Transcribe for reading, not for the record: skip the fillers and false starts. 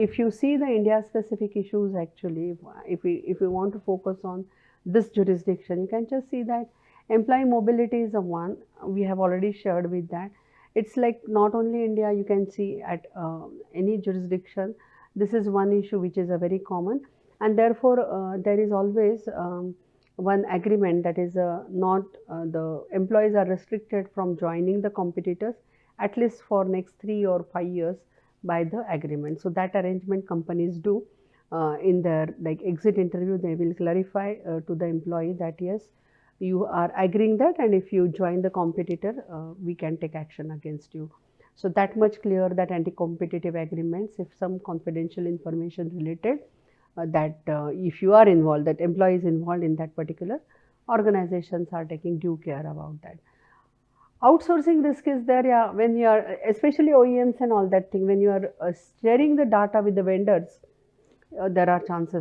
If you see the India specific issues, actually, if we want to focus on this jurisdiction, you can just see that employee mobility is a one. We have already shared with that. It's like not only India, you can see at any jurisdiction. This is one issue which is a very common, and therefore there is always one agreement, that is not the employees are restricted from joining the competitors at least for next 3 or 5 years by the agreement. So that arrangement companies do in their like exit interview. They will clarify to the employee that yes, you are agreeing that, and if you join the competitor, we can take action against you. So that much clear that anti-competitive agreements, if some confidential information related, that if you are involved, that employee is involved in that particular, organizations are taking due care about that. Outsourcing risk is there, yeah, when you are, especially OEMs and all that thing, when you are sharing the data with the vendors, there are chances